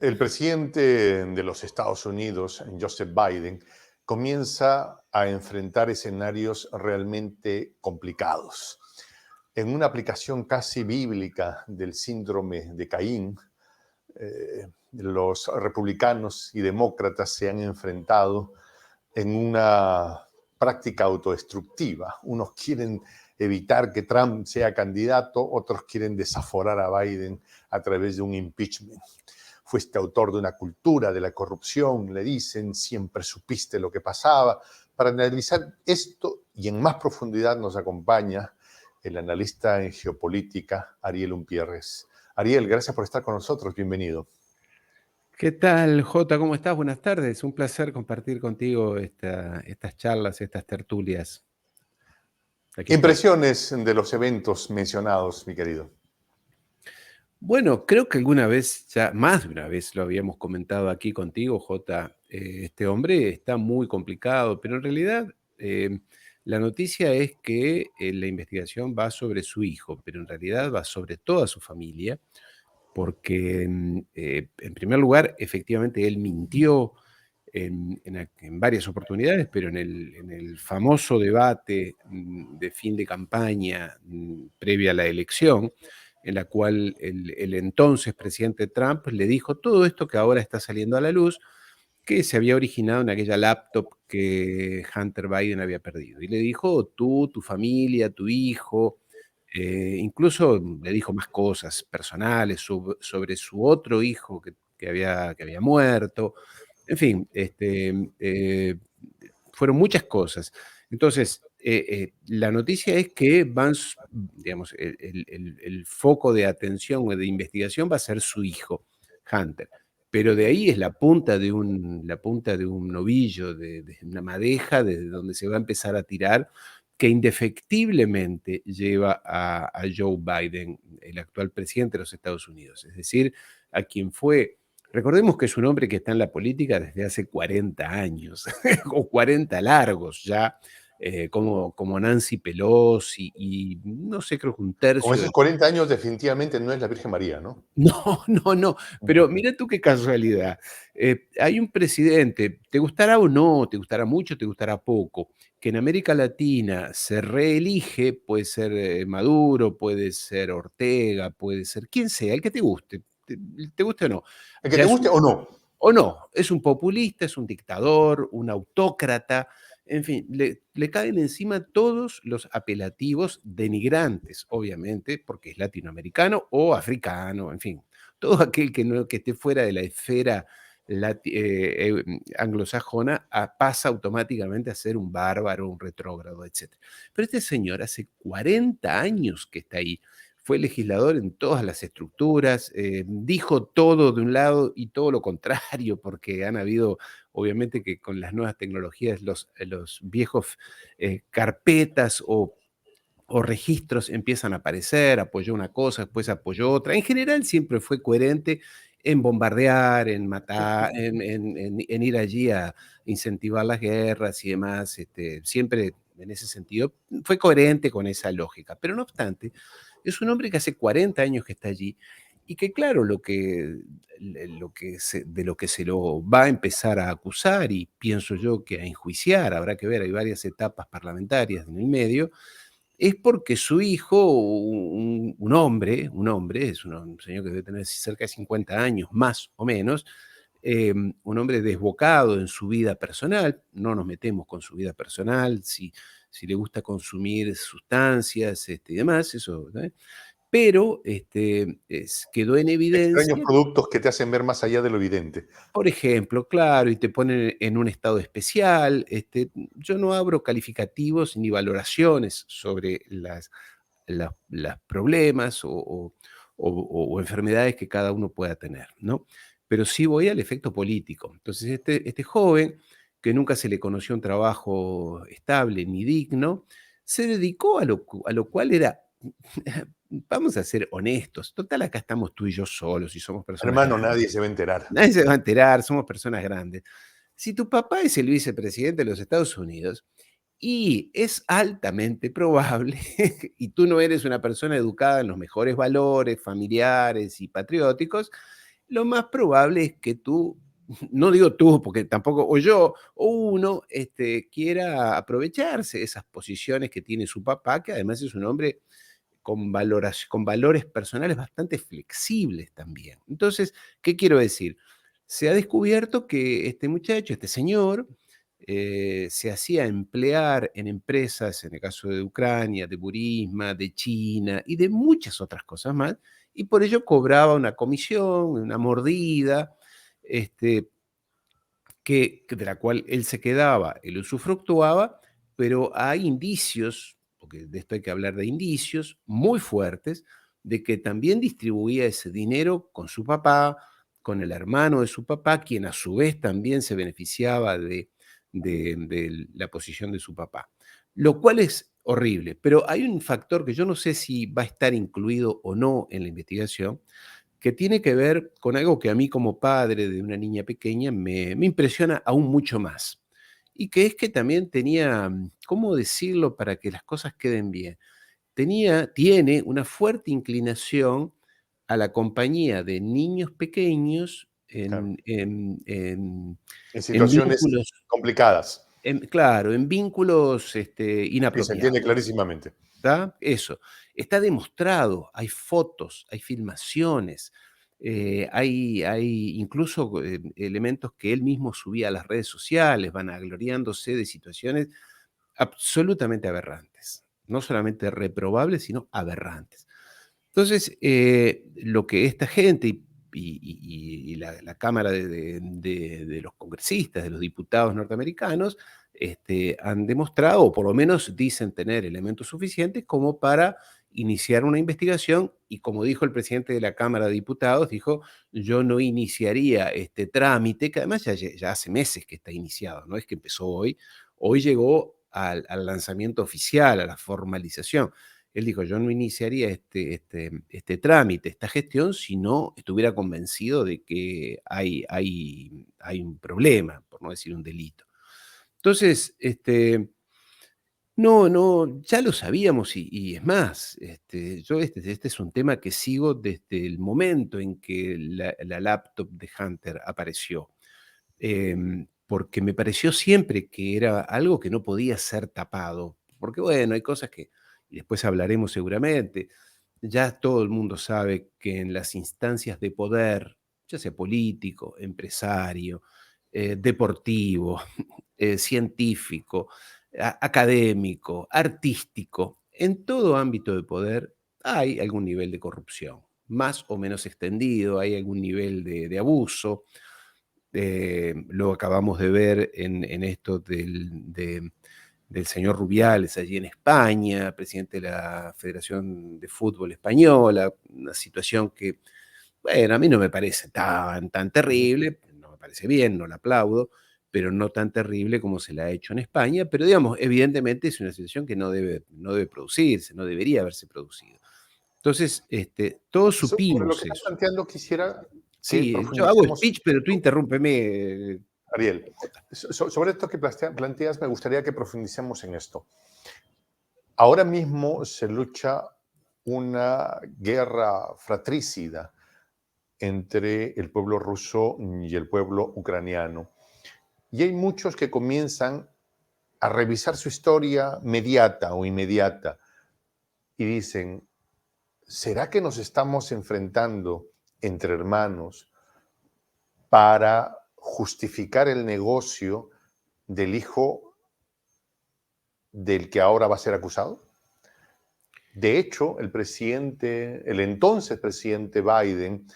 El presidente de los Estados Unidos, Joseph Biden, comienza a enfrentar escenarios realmente complicados. En una aplicación casi bíblica del síndrome de Caín, los republicanos y demócratas se han enfrentado en una práctica autodestructiva. Unos quieren evitar que Trump sea candidato, otros quieren desaforar a Biden a través de un impeachment. Fuiste autor de una cultura de la corrupción, le dicen, siempre supiste lo que pasaba. Para analizar esto y en más profundidad nos acompaña el analista en geopolítica, Ariel Umpierres. Ariel, gracias por estar con nosotros, bienvenido. ¿Qué tal, Jota? ¿Cómo estás? Buenas tardes. Un placer compartir contigo estas charlas, estas tertulias. Aquí estoy. Impresiones de los eventos mencionados, mi querido. Bueno, creo que alguna vez, ya más de una vez lo habíamos comentado aquí contigo, Jota. Este hombre está muy complicado, pero en realidad la noticia es que la investigación va sobre su hijo, pero en realidad va sobre toda su familia, porque en primer lugar, efectivamente, él mintió en varias oportunidades, pero en el famoso debate de fin de campaña previa a la elección, en la cual el entonces presidente Trump le dijo todo esto que ahora está saliendo a la luz, que se había originado en aquella laptop que Hunter Biden había perdido. Y le dijo, tú, tu familia, tu hijo, incluso le dijo más cosas personales sobre su otro hijo que había muerto. En fin, fueron muchas cosas. Entonces, la noticia es que digamos, el foco de atención o de investigación va a ser su hijo, Hunter. Pero de ahí es la punta de un novillo, de una madeja, desde donde se va a empezar a tirar, que indefectiblemente lleva a Joe Biden, el actual presidente de los Estados Unidos. Es decir, a quien fue. Recordemos que es un hombre que está en la política desde hace 40 años, o 40 largos ya, como Nancy Pelosi, y no sé, creo que un Con tercio esos de. 40 años definitivamente no es la Virgen María, ¿no? No, no, no, pero mira tú qué casualidad. Hay un presidente, te gustará o no, te gustará mucho, te gustará poco, que en América Latina se reelige, puede ser Maduro, puede ser Ortega, puede ser quien sea, el que te guste o no. ¿El que Ya te es guste o no? o no, es un populista, es un dictador, un autócrata, en fin, le caen encima todos los apelativos denigrantes, obviamente, porque es latinoamericano o africano, en fin, todo aquel que esté fuera de la esfera anglosajona pasa automáticamente a ser un bárbaro, un retrógrado, etc. Pero este señor hace 40 años que está ahí, fue legislador en todas las estructuras, dijo todo de un lado y todo lo contrario, porque han habido, obviamente que con las nuevas tecnologías, los viejos carpetas o registros empiezan a aparecer, apoyó una cosa, después apoyó otra. En general siempre fue coherente en bombardear, en matar, en ir allí a incentivar las guerras y demás, siempre en ese sentido fue coherente con esa lógica. Pero no obstante, es un hombre que hace 40 años que está allí y que claro, de lo que se lo va a empezar a acusar y pienso yo que a enjuiciar, habrá que ver, hay varias etapas parlamentarias en el medio, es porque su hijo, un hombre, es un señor que debe tener cerca de 50 años, más o menos, un hombre desbocado en su vida personal, no nos metemos con su vida personal, si le gusta consumir sustancias y demás, eso, pero quedó en Extraños evidencia. productos que te hacen ver más allá de lo evidente. Por ejemplo, claro, y te ponen en un estado especial. Yo no abro calificativos ni valoraciones sobre las problemas o enfermedades que cada uno pueda tener, ¿no? Pero sí voy al efecto político. Entonces, este joven, que nunca se le conoció un trabajo estable ni digno, se dedicó a lo cual era, vamos a ser honestos, total, acá estamos tú y yo solos y somos personas Hermano, grandes. nadie se va a enterar. Nadie se va a enterar, somos personas grandes. Si tu papá es el vicepresidente de los Estados Unidos y es altamente probable, y tú no eres una persona educada en los mejores valores familiares y patrióticos, lo más probable es que tú, no digo tú, porque tampoco, o yo, o uno, quiera aprovecharse de esas posiciones que tiene su papá, que además es un hombre con valores personales bastante flexibles también. Entonces, ¿qué quiero decir? Se ha descubierto que este muchacho, este señor, se hacía emplear en empresas, en el caso de Ucrania, de Burisma, de China y de muchas otras cosas más, y por ello cobraba una comisión, una mordida, este, de la cual él se quedaba, él usufructuaba, pero hay indicios, porque de esto hay que hablar de indicios muy fuertes, de que también distribuía ese dinero con su papá, con el hermano de su papá, quien a su vez también se beneficiaba de la posición de su papá. Lo cual es horrible, pero hay un factor que yo no sé si va a estar incluido o no en la investigación, que tiene que ver con algo que a mí como padre de una niña pequeña me impresiona aún mucho más. Y que es que también tenía, ¿cómo decirlo para que las cosas queden bien? Tiene una fuerte inclinación a la compañía de niños pequeños Claro. En en situaciones vínculos, complicadas. claro, en vínculos Sí, se entiende inapropiados. clarísimamente. ¿Está? Eso. Está demostrado, hay fotos, hay filmaciones, hay incluso elementos que él mismo subía a las redes sociales, vanagloriándose de situaciones absolutamente aberrantes. No solamente reprobables, sino aberrantes. Entonces, lo que esta gente y la Cámara de los congresistas, de los diputados norteamericanos, han demostrado, o por lo menos dicen tener elementos suficientes como para iniciar una investigación, y como dijo el presidente de la Cámara de Diputados, dijo, yo no iniciaría este trámite, que además ya hace meses que está iniciado, no es que empezó hoy llegó al lanzamiento oficial, a la formalización. Él dijo, yo no iniciaría este trámite, esta gestión, si no estuviera convencido de que hay un problema, por no decir un delito. Entonces, no, ya lo sabíamos y es más, yo este es un tema que sigo desde el momento en que la laptop de Hunter apareció, porque me pareció siempre que era algo que no podía ser tapado, porque bueno, hay cosas que, y después hablaremos seguramente, ya todo el mundo sabe que en las instancias de poder, ya sea político, empresario, deportivo, científico, académico, artístico, en todo ámbito de poder hay algún nivel de corrupción, más o menos extendido, hay algún nivel de abuso. Lo acabamos de ver en esto del señor Rubiales allí en España, presidente de la Federación de Fútbol Española, una situación que, bueno, a mí no me parece tan Ujú. terrible, no me parece bien, no la aplaudo, pero no tan terrible como se la ha hecho en España, pero digamos, evidentemente es una situación que no debe producirse, no debería haberse producido. Entonces, todos Sobre lo que supimos estás eso. planteando, quisiera que Sí, yo hago profundicemos speech, un pero tú poquito. interrúmpeme, Ariel, Jota. sobre esto que planteas, me gustaría que profundicemos en esto. Ahora mismo se lucha una guerra fratricida entre el pueblo ruso y el pueblo ucraniano. Y hay muchos que comienzan a revisar su historia mediata o inmediata y dicen, ¿será que nos estamos enfrentando entre hermanos para justificar el negocio del hijo del que ahora va a ser acusado? De hecho, el entonces presidente Biden,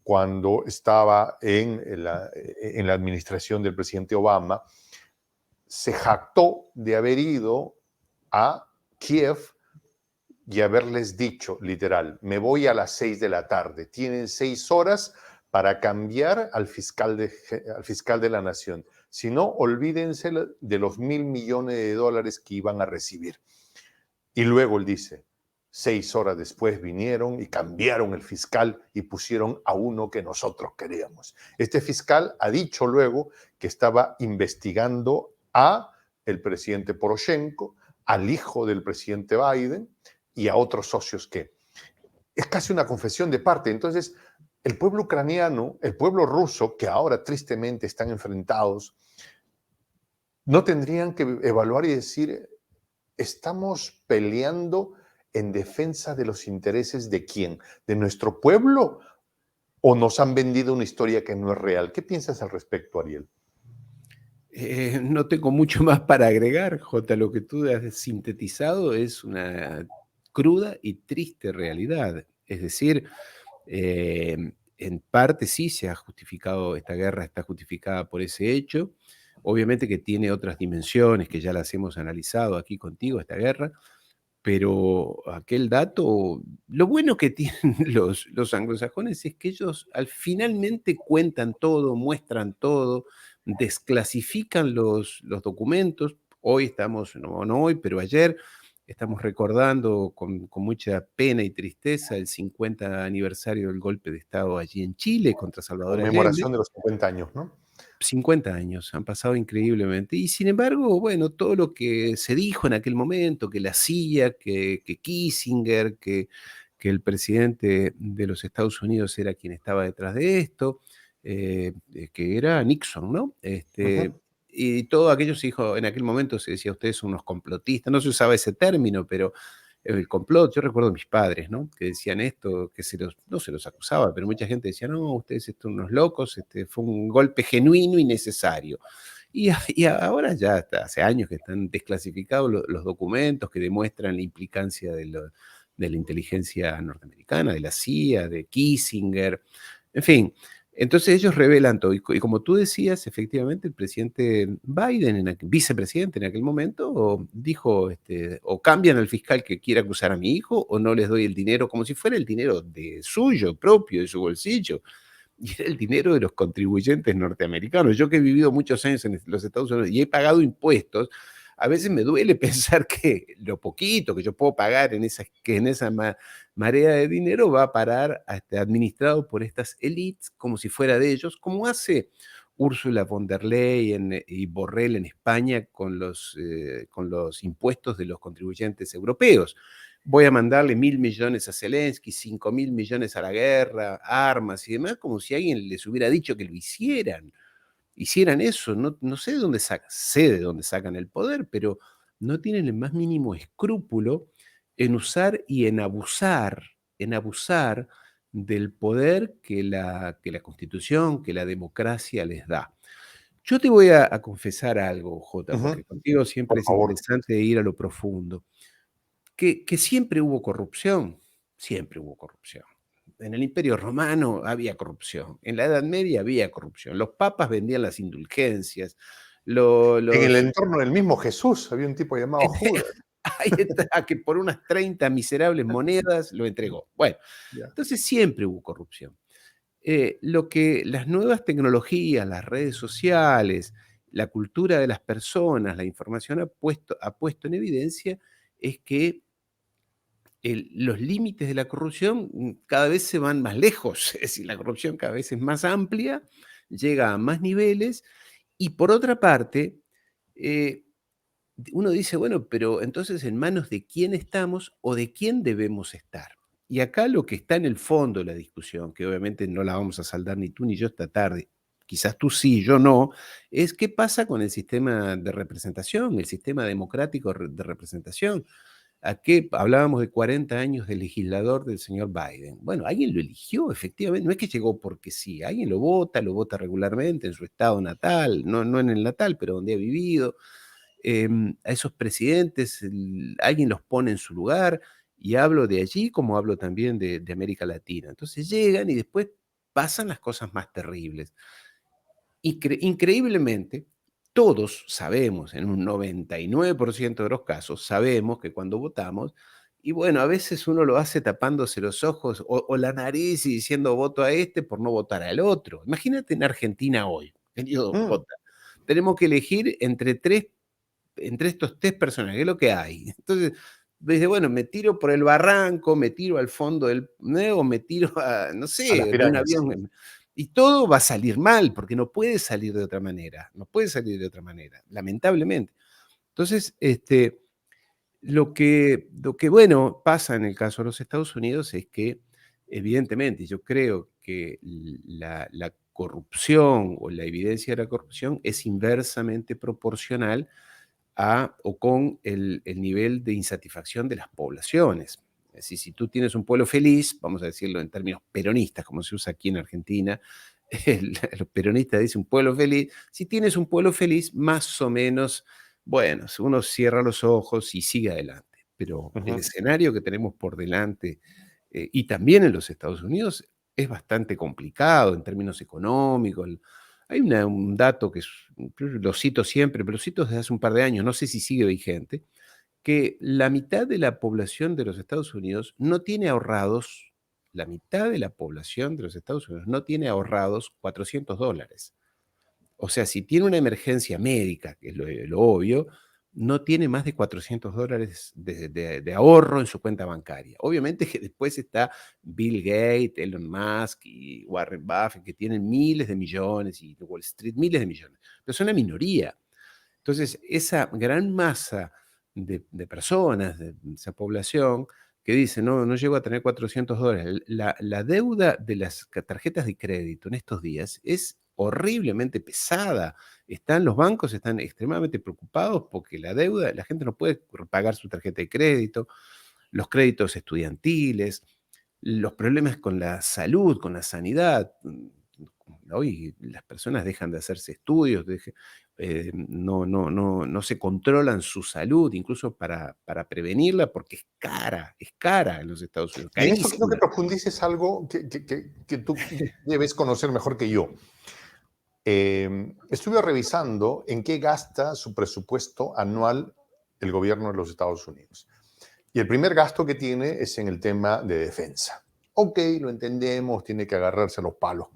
cuando estaba en la administración del presidente Obama, se jactó de haber ido a Kiev y haberles dicho, literal, me voy a las 6 de la tarde, tienen 6 horas para cambiar al fiscal de la nación. Si no, olvídense de los $1.000 millones que iban a recibir. Y luego él dice, 6 horas después vinieron y cambiaron el fiscal y pusieron a uno que nosotros queríamos. Este fiscal ha dicho luego que estaba investigando a el presidente Poroshenko, al hijo del presidente Biden y a otros socios que es casi una confesión de parte. Entonces, el pueblo ucraniano, el pueblo ruso, que ahora tristemente están enfrentados, no tendrían que evaluar y decir, estamos peleando en defensa de los intereses de quién, de nuestro pueblo, o nos han vendido una historia que no es real. ¿Qué piensas al respecto, Ariel? No tengo mucho más para agregar, Jota. Lo que tú has sintetizado es una cruda y triste realidad. Es decir, en parte sí se ha justificado, esta guerra está justificada por ese hecho. Obviamente que tiene otras dimensiones que ya las hemos analizado aquí contigo, esta guerra, pero aquel dato, lo bueno que tienen los anglosajones es que ellos finalmente cuentan todo, muestran todo, desclasifican los documentos. Hoy estamos, no hoy, pero ayer estamos recordando con mucha pena y tristeza el 50 aniversario del golpe de Estado allí en Chile contra Salvador Allende. Conmemoración de los 50 años, ¿no? 50 años, han pasado increíblemente. Y sin embargo, bueno, todo lo que se dijo en aquel momento, que la CIA, que Kissinger, que el presidente de los Estados Unidos era quien estaba detrás de esto, que era Nixon, ¿no? Ujú. Y todo aquello se dijo, en aquel momento se decía, ustedes son unos complotistas, no se usaba ese término, pero el complot, yo recuerdo a mis padres, ¿no? Que decían esto, que no se los acusaba, pero mucha gente decía, no, ustedes son unos locos, fue un golpe genuino y necesario. Y ahora ya hasta hace años que están desclasificados los documentos que demuestran la implicancia de la inteligencia norteamericana, de la CIA, de Kissinger, en fin. Entonces ellos revelan todo. Y como tú decías, efectivamente, el presidente Biden, vicepresidente en aquel momento, dijo, o cambian al fiscal que quiera acusar a mi hijo, o no les doy el dinero, como si fuera el dinero de suyo, propio, de su bolsillo. Y era el dinero de los contribuyentes norteamericanos. Yo que he vivido muchos años en los Estados Unidos y he pagado impuestos, a veces me duele pensar que lo poquito que yo puedo pagar en esa marea de dinero va a parar administrado por estas élites como si fuera de ellos, como hace Ursula von der Leyen y Borrell en España con los impuestos de los contribuyentes europeos. Voy a mandarle 1.000 millones a Zelensky, 5.000 millones a la guerra, armas y demás, como si alguien les hubiera dicho que lo hicieran eso. No, no sé de dónde sacan, sé de dónde sacan el poder, pero no tienen el más mínimo escrúpulo en usar y en abusar del poder que la Constitución, que la democracia les da. Yo te voy a confesar algo, Jota, porque Ujú. contigo siempre Por es favor. interesante ir a lo profundo. Que siempre hubo corrupción, siempre hubo corrupción. En el Imperio Romano había corrupción, en la Edad Media había corrupción, los papas vendían las indulgencias, En el los entorno del mismo Jesús había un tipo llamado Judas. ahí está, que por unas 30 miserables monedas lo entregó. Bueno, Ya. entonces siempre hubo corrupción. Lo que las nuevas tecnologías, las redes sociales, la cultura de las personas, la información ha puesto en evidencia es que los límites de la corrupción cada vez se van más lejos, es decir, la corrupción cada vez es más amplia, llega a más niveles y por otra parte, eh, uno dice, bueno, pero entonces en manos de quién estamos o de quién debemos estar. Y acá lo que está en el fondo de la discusión, que obviamente no la vamos a saldar ni tú ni yo esta tarde, quizás tú sí, yo no, es qué pasa con el sistema de representación, el sistema democrático de representación. ¿A qué? Hablábamos de 40 años de legislador del señor Biden. Bueno, alguien lo eligió, efectivamente. No es que llegó porque sí. Alguien lo vota regularmente en su estado natal, no en el natal, pero donde ha vivido. A esos presidentes, alguien los pone en su lugar, y hablo de allí como hablo también de América Latina. Entonces llegan y después pasan las cosas más terribles. Increíblemente, todos sabemos, en un 99% de los casos, sabemos que cuando votamos, y bueno, a veces uno lo hace tapándose los ojos o la nariz y diciendo voto a este por no votar al otro. Imagínate en Argentina hoy, querido Mm. Jota, tenemos que elegir entre estos tres personajes, ¿qué es lo que hay? Entonces, desde, bueno, me tiro por el barranco, me tiro al fondo del, ¿no? O me tiro a, no A las sé, de un pirañas. avión, y todo va a salir mal, porque no puede salir de otra manera, no puede salir de otra manera, lamentablemente. Entonces, bueno, pasa en el caso de los Estados Unidos es que, evidentemente, yo creo que la corrupción o la evidencia de la corrupción es inversamente proporcional a o con el nivel de insatisfacción de las poblaciones. Es decir, si tú tienes un pueblo feliz, vamos a decirlo en términos peronistas, como se usa aquí en Argentina, los peronistas dicen un pueblo feliz, si tienes un pueblo feliz, más o menos, bueno, uno cierra los ojos y sigue adelante. Pero el Ujú. escenario que tenemos por delante, y también en los Estados Unidos, es bastante complicado en términos económicos. Hay un dato que lo cito siempre, pero lo cito desde hace un par de años, no sé si sigue vigente, que la mitad de la población de los Estados Unidos no tiene ahorrados, la mitad de la población de los Estados Unidos no tiene ahorrados $400. O sea, si tiene una emergencia médica, que es lo obvio, no tiene más de $400 de ahorro en su cuenta bancaria. Obviamente que después está Bill Gates, Elon Musk y Warren Buffett, que tienen miles de millones, y Wall Street miles de millones, pero son la minoría. Entonces, esa gran masa de personas, de esa población, que dice, no, no llego a tener $400. La deuda de las tarjetas de crédito en estos días es horriblemente pesada. Los bancos están extremadamente preocupados porque la deuda, la gente no puede pagar su tarjeta de crédito, los créditos estudiantiles, los problemas con la salud, con la sanidad. Hoy las personas dejan de hacerse estudios, no se controlan su salud, incluso para prevenirla, porque es cara en los Estados Unidos, Y en esto quiero que carísima. profundices algo que tú debes conocer mejor que yo. Estuve revisando en qué gasta su presupuesto anual el gobierno de los Estados Unidos. Y el primer gasto que tiene es en el tema de defensa. Ok, lo entendemos, tiene que agarrarse a los palos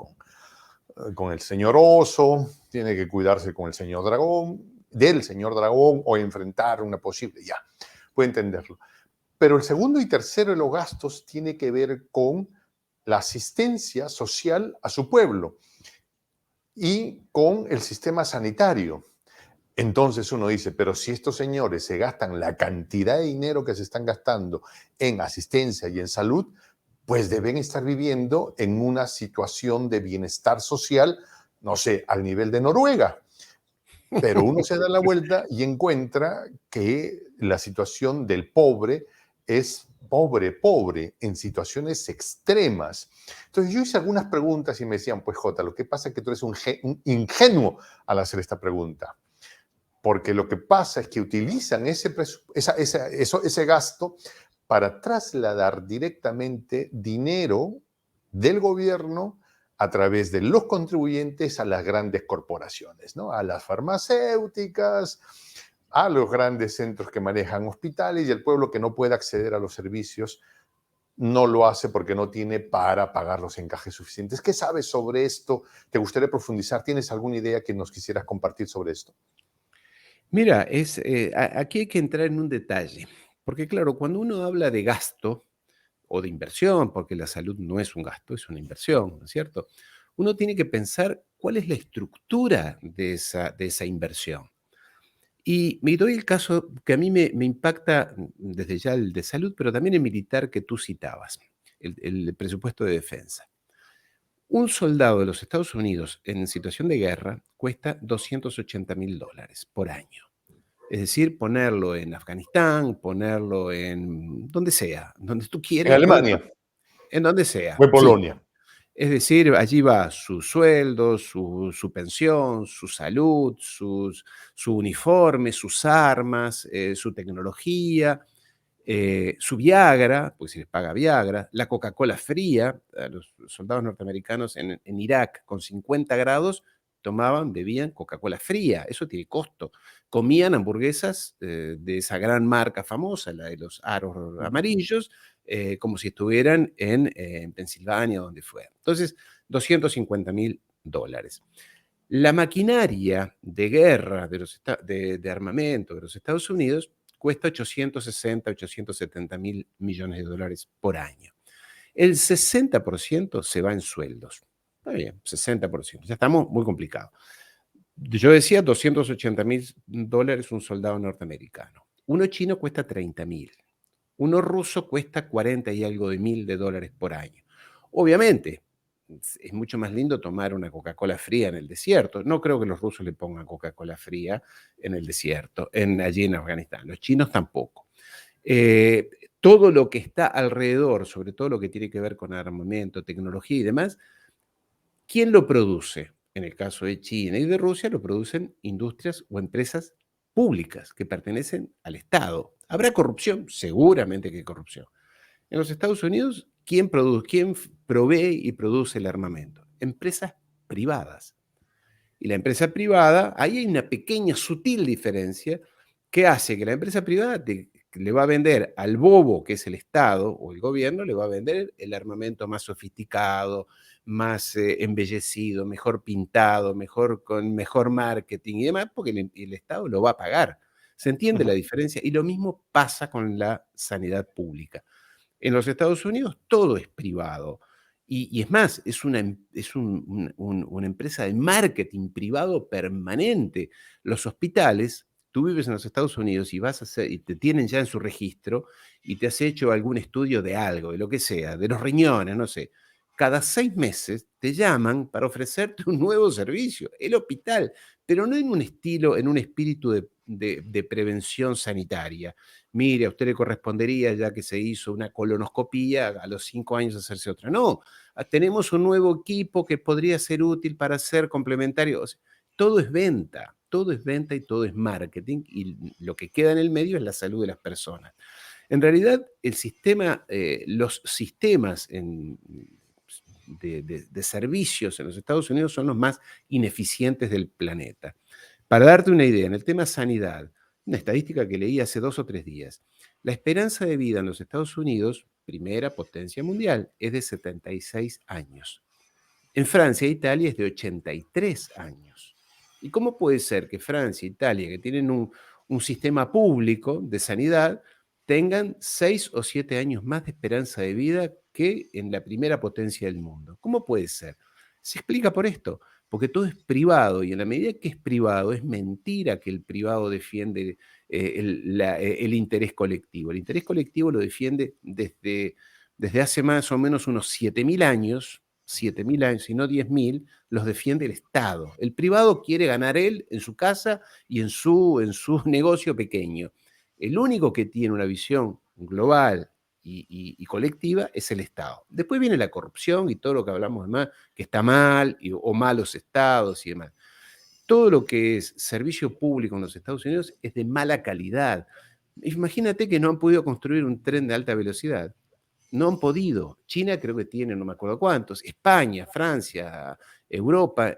con el señor oso, tiene que cuidarse con el señor dragón, del señor dragón o enfrentar una posible, ya, puede entenderlo. Pero el segundo y tercero de los gastos tiene que ver con la asistencia social a su pueblo y con el sistema sanitario. Entonces uno dice, pero si estos señores se gastan la cantidad de dinero que se están gastando en asistencia y en salud, pues deben estar viviendo en una situación de bienestar social, no sé, al nivel de Noruega. Pero uno se da la vuelta y encuentra que la situación del pobre es pobre, pobre, en situaciones extremas. Entonces yo hice algunas preguntas y me decían, pues Jota, lo que pasa es que tú eres un ingenuo al hacer esta pregunta. Porque lo que pasa es que utilizan ese gasto para trasladar directamente dinero del gobierno a través de los contribuyentes a las grandes corporaciones, ¿no? A las farmacéuticas, a los grandes centros que manejan hospitales, y el pueblo que no puede acceder a los servicios no lo hace porque no tiene para pagar los encajes suficientes. ¿Qué sabes sobre esto? ¿Te gustaría profundizar? ¿Tienes alguna idea que nos quisieras compartir sobre esto? Mira, aquí hay que entrar en un detalle, porque claro, cuando uno habla de gasto o de inversión, porque la salud no es un gasto, es una inversión, ¿no es cierto? Uno tiene que pensar cuál es la estructura de esa inversión. Y me doy el caso que a mí me impacta desde ya el de salud, pero también el militar que tú citabas, el presupuesto de defensa. Un soldado de los Estados Unidos en situación de guerra cuesta $280.000 por año. Es decir, ponerlo en Afganistán, ponerlo en donde sea, donde tú En quieras, Alemania en donde o sea, en sí. Polonia. Es decir, allí va su sueldo, su pensión, su salud, su uniforme, sus armas, su tecnología, su Viagra, pues se les paga Viagra, la Coca-Cola fría. A los soldados norteamericanos en Irak con 50 grados bebían Coca-Cola fría, eso tiene costo. Comían hamburguesas de esa gran marca famosa, la de los aros amarillos, como si estuvieran en Pensilvania, donde fuera. Entonces, $250.000. La maquinaria de guerra de armamento de los Estados Unidos cuesta 860, $870.000 millones por año. El 60% se va en sueldos. Está bien, 60%. Ya estamos muy complicados. Yo decía $280.000 un soldado norteamericano. Uno chino cuesta 30.000. Uno ruso cuesta 40 y algo de mil de dólares por año. Obviamente, es mucho más lindo tomar una Coca-Cola fría en el desierto. No creo que los rusos le pongan Coca-Cola fría en el desierto, allí en Afganistán. Los chinos tampoco. Todo lo que está alrededor, sobre todo lo que tiene que ver con armamento, tecnología y demás, ¿quién lo produce? En el caso de China y de Rusia, lo producen industrias o empresas públicas que pertenecen al Estado. ¿Habrá corrupción? Seguramente que hay corrupción. En los Estados Unidos, ¿quién provee y produce el armamento? Empresas privadas. Y la empresa privada, ahí hay una pequeña, sutil diferencia que hace que la empresa privada le va a vender al bobo, que es el Estado o el gobierno, le va a vender el armamento más sofisticado, más embellecido, mejor pintado, con mejor marketing y demás, porque el Estado lo va a pagar. ¿Se entiende la Ujú. diferencia? Y lo mismo pasa con la sanidad pública. En los Estados Unidos todo es privado. Y es más, una empresa de marketing privado permanente. Los hospitales, tú vives en los Estados Unidos y y te tienen ya en su registro y te has hecho algún estudio de algo, de lo que sea, de los riñones, no sé. Cada 6 meses te llaman para ofrecerte un nuevo servicio, el hospital, pero no en un estilo, en un espíritu de prevención sanitaria. Mire, a usted le correspondería, ya que se hizo una colonoscopía, a los 5 años hacerse otra. No, tenemos un nuevo equipo que podría ser útil para ser complementario. O sea, todo es venta y todo es marketing, y lo que queda en el medio es la salud de las personas. En realidad, los sistemas de servicios en los Estados Unidos son los más ineficientes del planeta. Para darte una idea, en el tema sanidad, una estadística que leí hace 2 o 3 días, la esperanza de vida en los Estados Unidos, primera potencia mundial, es de 76 años. En Francia e Italia es de 83 años. ¿Y cómo puede ser que Francia e Italia, que tienen un sistema público de sanidad, tengan 6 o 7 años más de esperanza de vida que en la primera potencia del mundo? ¿Cómo puede ser? Se explica por esto, porque todo es privado y en la medida que es privado, es mentira que el privado defiende el interés colectivo. El interés colectivo lo defiende desde hace más o menos unos 7.000 años, si no 10.000, los defiende el Estado. El privado quiere ganar él en su casa y en su negocio pequeño. El único que tiene una visión global y colectiva es el Estado. Después viene la corrupción y todo lo que hablamos demás, que está mal, o malos estados y demás. Todo lo que es servicio público en los Estados Unidos es de mala calidad. Imagínate que no han podido construir un tren de alta velocidad. No han podido. China creo que tiene, no me acuerdo cuántos. España, Francia, Europa,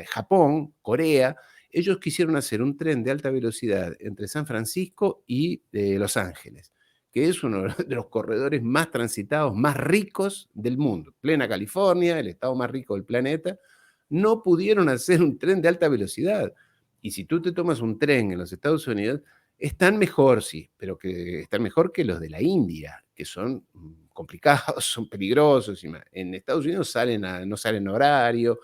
Japón, Corea. Ellos quisieron hacer un tren de alta velocidad entre San Francisco y Los Ángeles, que es uno de los corredores más transitados, más ricos del mundo. Plena California, el estado más rico del planeta. No pudieron hacer un tren de alta velocidad. Y si tú te tomas un tren en los Estados Unidos, están mejor, sí, pero que están mejor que los de la India, que son complicados, son peligrosos. En Estados Unidos no salen a horario,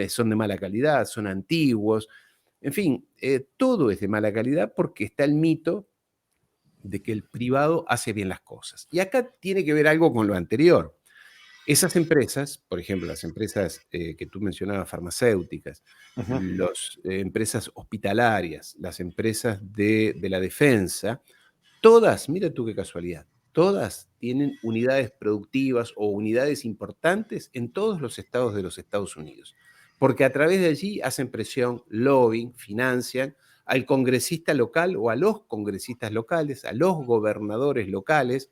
son de mala calidad, son antiguos. En fin, todo es de mala calidad porque está el mito de que el privado hace bien las cosas. Y acá tiene que ver algo con lo anterior. Esas empresas, por ejemplo, las empresas que tú mencionabas, farmacéuticas, Ujú. las empresas hospitalarias, las empresas de la defensa, todas, mira tú qué casualidad, todas tienen unidades productivas o unidades importantes en todos los estados de los Estados Unidos, porque a través de allí hacen presión, lobbying, financian al congresista local o a los congresistas locales, a los gobernadores locales,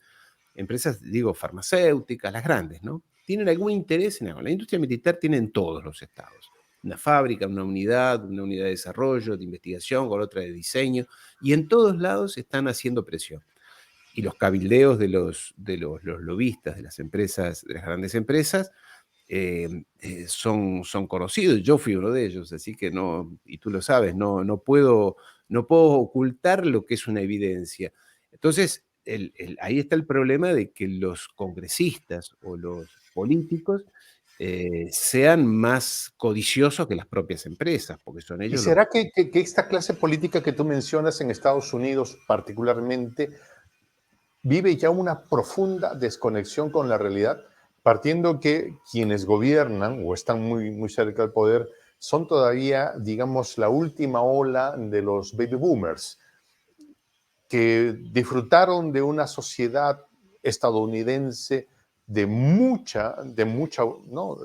empresas, digo, farmacéuticas, las grandes, ¿no? Tienen algún interés en algo. La industria militar tiene en todos los estados. Una fábrica, una unidad de desarrollo, de investigación, con otra de diseño, y en todos lados están haciendo presión. Y los cabildeos los lobistas de las empresas, de las grandes empresas, son conocidos. Yo fui uno de ellos, así que no, y tú lo sabes, no puedo ocultar lo que es una evidencia. Entonces, ahí está el problema de que los congresistas o los políticos sean más codiciosos que las propias empresas, porque son ¿Y ellos los... será que esta clase política que tú mencionas en Estados Unidos particularmente vive ya una profunda desconexión con la realidad? partiendo que quienes gobiernan o están muy, muy cerca del poder son todavía, digamos, la última ola de los baby boomers, que disfrutaron de una sociedad estadounidense de mucha ¿no?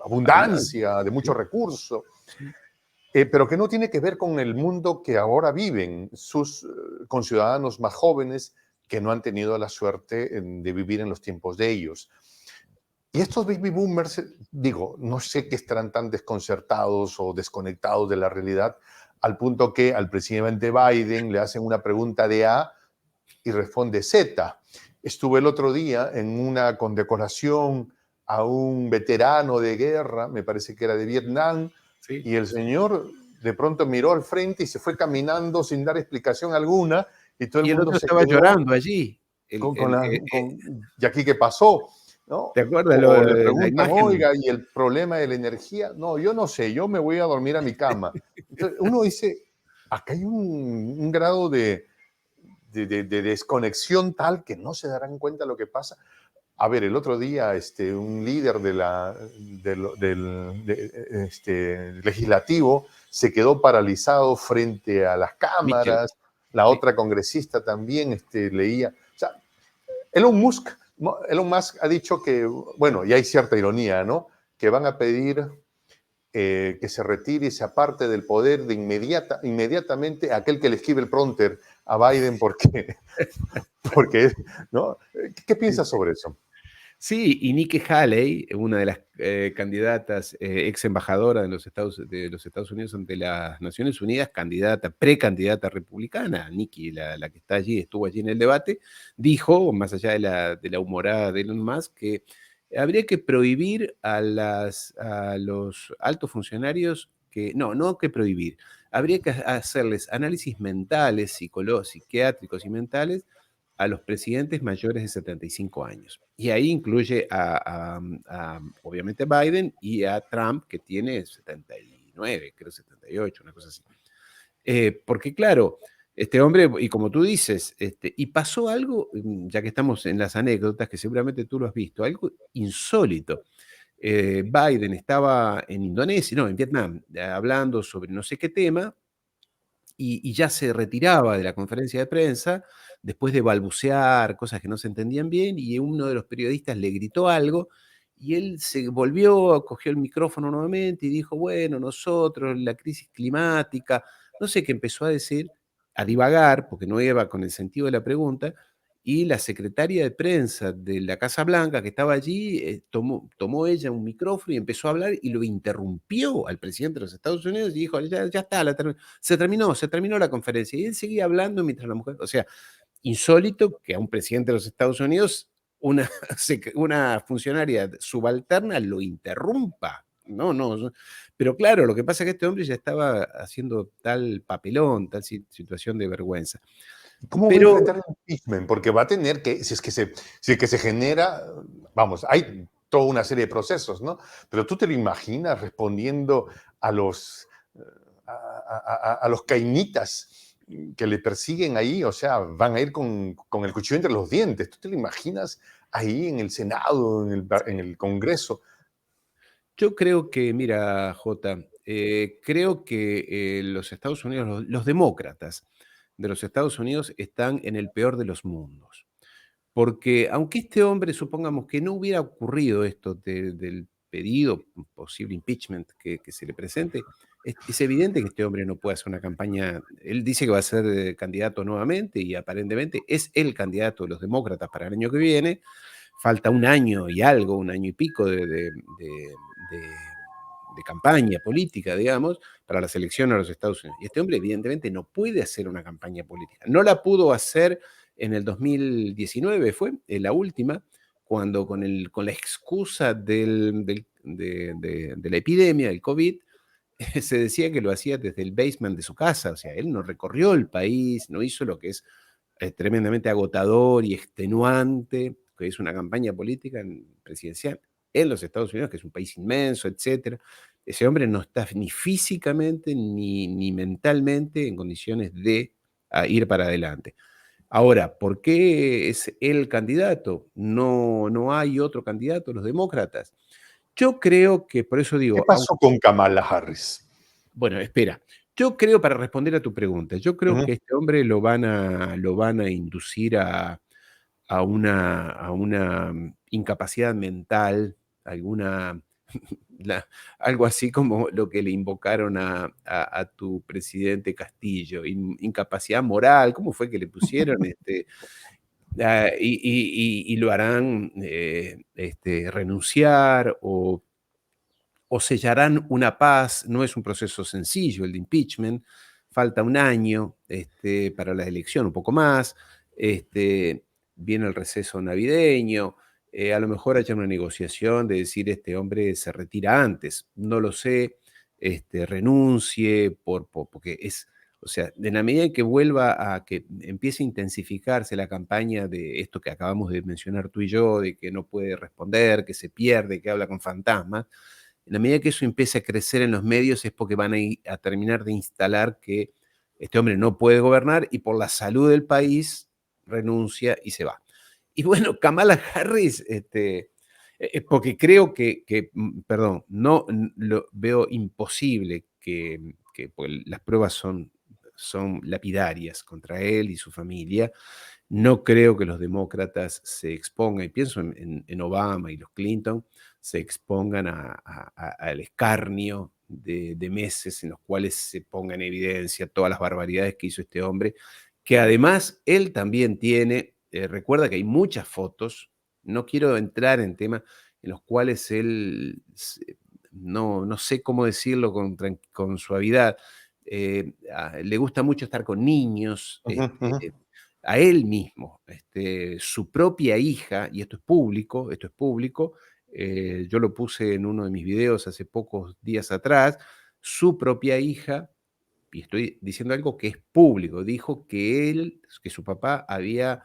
Abundancia. abundancia, de mucho Sí, recurso, sí. pero que no tiene que ver con el mundo que ahora viven sus conciudadanos más jóvenes que no han tenido la suerte de vivir en los tiempos de ellos. Y estos baby boomers, digo, no sé qué estarán tan desconcertados o desconectados de la realidad, al punto que al presidente Biden le hacen una pregunta de A y responde Z. Estuve el otro día en una condecoración a un veterano de guerra, me parece que era de Vietnam, Sí. y el señor de pronto miró al frente y se fue caminando sin dar explicación alguna, y todo el Y el mundo otro se estaba quedó llorando allí. ¿y aquí qué pasó? ¿No? ¿Te acuerdas O le la preguntan, imagen? oiga, ¿y el problema de la energía? No, yo no sé, yo me voy a dormir a mi cama. Entonces, uno dice, acá hay un grado de desconexión tal que no se darán cuenta de lo que pasa. A ver, el otro día un líder del legislativo se quedó paralizado frente a las Mitchell. cámaras, la Sí. otra congresista también leía. O sea, Elon Musk ha dicho que, bueno, y hay cierta ironía, ¿no? Que van a pedir que se retire y se aparte del poder inmediatamente aquel que le escribe el prompter a Biden porque ¿no? ¿Qué piensas sobre eso? Sí, y Nikki Haley, una de las candidatas, ex embajadora de los Estados Unidos ante las Naciones Unidas, precandidata republicana, Nikki, la que está allí, estuvo allí en el debate, dijo, más allá de la humorada de Elon Musk, que habría que prohibir a los altos funcionarios no que prohibir, habría que hacerles análisis mentales, psiquiátricos y mentales a los presidentes mayores de 75 años. Y ahí incluye obviamente, Biden y a Trump, que tiene 79, creo 78, una cosa así. Porque claro, este hombre, y como tú dices, y pasó algo, ya que estamos en las anécdotas, que seguramente tú lo has visto, algo insólito. Biden estaba en Indonesia, no, en Vietnam, hablando sobre no sé qué tema, y ya se retiraba de la conferencia de prensa después de balbucear cosas que no se entendían bien, y uno de los periodistas le gritó algo, y él se volvió, cogió el micrófono nuevamente y dijo, bueno, nosotros, la crisis climática, no sé qué empezó a decir, a divagar, porque no iba con el sentido de la pregunta, y la secretaria de prensa de la Casa Blanca que estaba allí, tomó ella un micrófono y empezó a hablar y lo interrumpió al presidente de los Estados Unidos y dijo, ya está, se terminó la conferencia. Y él seguía hablando mientras la mujer, o sea, insólito que a un presidente de los Estados Unidos una, una funcionaria subalterna lo interrumpa. No. Pero claro, lo que pasa es que este hombre ya estaba haciendo tal papelón, tal situación de vergüenza. ¿Cómo va a Pero enfrentar el impeachment? Porque va a tener que, si es que se genera, vamos, hay toda una serie de procesos, ¿no? Pero tú te lo imaginas respondiendo a los cainitas que le persiguen ahí, o sea, van a ir con el cuchillo entre los dientes. ¿Tú te lo imaginas ahí en el Senado, en el Congreso? yo creo que, mira, Jota, creo que los Estados Unidos, los demócratas de los Estados Unidos están en el peor de los mundos. Porque aunque este hombre, supongamos que no hubiera ocurrido esto del pedido, posible impeachment que se le presente, es evidente que este hombre no puede hacer una campaña. Él dice que va a ser candidato nuevamente y aparentemente es el candidato de los demócratas para el año que viene. Falta un año y algo, un año y pico de campaña política, digamos, para la selección a los Estados Unidos. Y este hombre evidentemente no puede hacer una campaña política. No la pudo hacer en el 2019, fue la última, cuando con la excusa de la epidemia, del COVID, se decía que lo hacía desde el basement de su casa. O sea, él no recorrió el país, no hizo lo que es tremendamente agotador y extenuante, que es una campaña política presidencial en los Estados Unidos, que es un país inmenso, etcétera. Ese hombre no está ni físicamente ni mentalmente en condiciones de ir para adelante. Ahora, ¿por qué es el candidato? No hay otro candidato, los demócratas. Yo creo que, por eso ¿Qué digo, pasó con Kamala Harris? bueno, espera. Yo creo, para responder a tu pregunta, yo creo Ujú. que este hombre lo van a inducir a una incapacidad mental, alguna algo así como lo que le invocaron a tu presidente Castillo, incapacidad moral, ¿cómo fue que le pusieron? Y lo harán, renunciar o sellarán una paz. No es un proceso sencillo el de impeachment, falta un año para la elección, un poco más, este, viene el receso navideño, a lo mejor haya una negociación de decir este hombre se retira antes, no lo sé, renuncie, porque es, o sea, en la medida en que vuelva a que empiece a intensificarse la campaña de esto que acabamos de mencionar tú y yo, de que no puede responder, que se pierde, que habla con fantasmas, en la medida que eso empiece a crecer en los medios es porque van a terminar de instalar que este hombre no puede gobernar y por la salud del país renuncia y se va. Y bueno, Kamala Harris, porque creo perdón, no lo veo imposible pues las pruebas son lapidarias contra él y su familia. No creo que los demócratas se expongan, y pienso en Obama y los Clinton, se expongan al escarnio de meses en los cuales se ponga en evidencia todas las barbaridades que hizo este hombre, que además él también tiene, recuerda que hay muchas fotos, no quiero entrar en temas en los cuales él, no sé cómo decirlo con suavidad, le gusta mucho estar con niños, Ujú, ujú. a él mismo, su propia hija, y esto es público, yo lo puse en uno de mis videos hace pocos días atrás, su propia hija, y estoy diciendo algo que es público, dijo que su papá había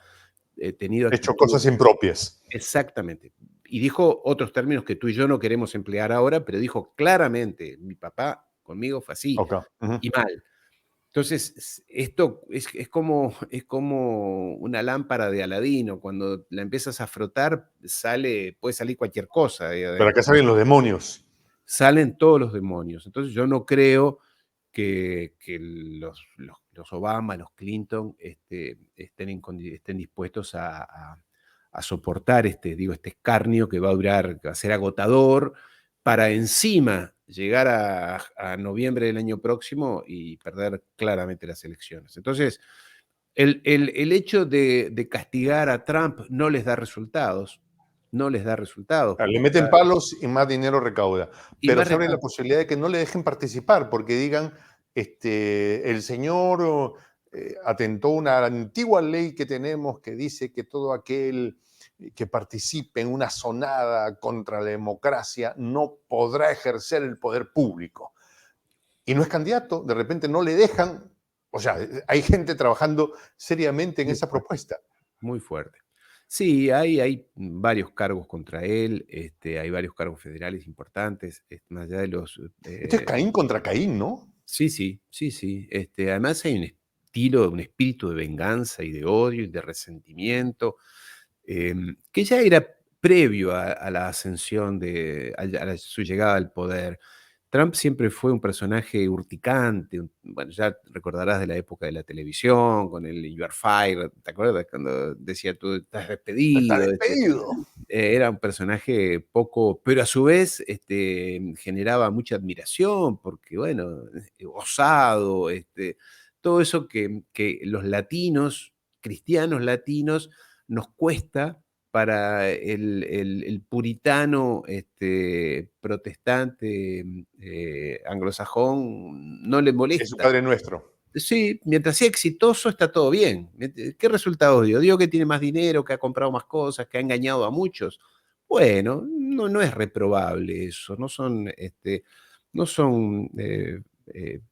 tenido Hecho actitudes cosas impropias. exactamente, y dijo otros términos que tú y yo no queremos emplear ahora, pero dijo claramente, mi papá conmigo fue así, Ok. Ujú. y mal. Entonces, esto es como una lámpara de Aladino, cuando la empiezas a frotar, puede salir cualquier cosa de ahí Pero acá adentro, salen los demonios. salen todos los demonios. Entonces, yo no creo que los Obama, los Clinton, estén dispuestos a soportar este escarnio que va a durar, que va a ser agotador, para encima llegar a noviembre del año próximo y perder claramente las elecciones. Entonces, el hecho de castigar a Trump no les da resultados, no les da resultados, Le porque meten palos y más dinero recauda. y Pero más se abre la posibilidad de que no le dejen participar porque digan, el señor atentó una antigua ley que tenemos que dice que todo aquel que participe en una sonada contra la democracia no podrá ejercer el poder público. Y no es candidato, de repente no le dejan. O sea, hay gente trabajando seriamente en muy esa fuerte. propuesta. Muy fuerte. Sí, hay varios cargos contra él, hay varios cargos federales importantes, más allá de los... Esto es Caín contra Caín, ¿no? sí, sí, sí, sí. Además hay un estilo, un espíritu de venganza y de odio y de resentimiento, que ya era previo a la ascensión su llegada al poder. Trump siempre fue un personaje urticante, bueno, ya recordarás de la época de la televisión, con el You are fired, ¿te acuerdas? Cuando decía tú estás Está despedido, despedido. era un personaje poco, pero a su vez generaba mucha admiración, porque bueno, osado, todo eso que los latinos, cristianos latinos, nos cuesta para el puritano protestante anglosajón no le Es su molesta. Padre Nuestro. Sí, mientras sea exitoso está todo bien. ¿Qué resultados dio? Dio que tiene más dinero, que ha comprado más cosas, que ha engañado a muchos. Bueno, no es reprobable eso, no son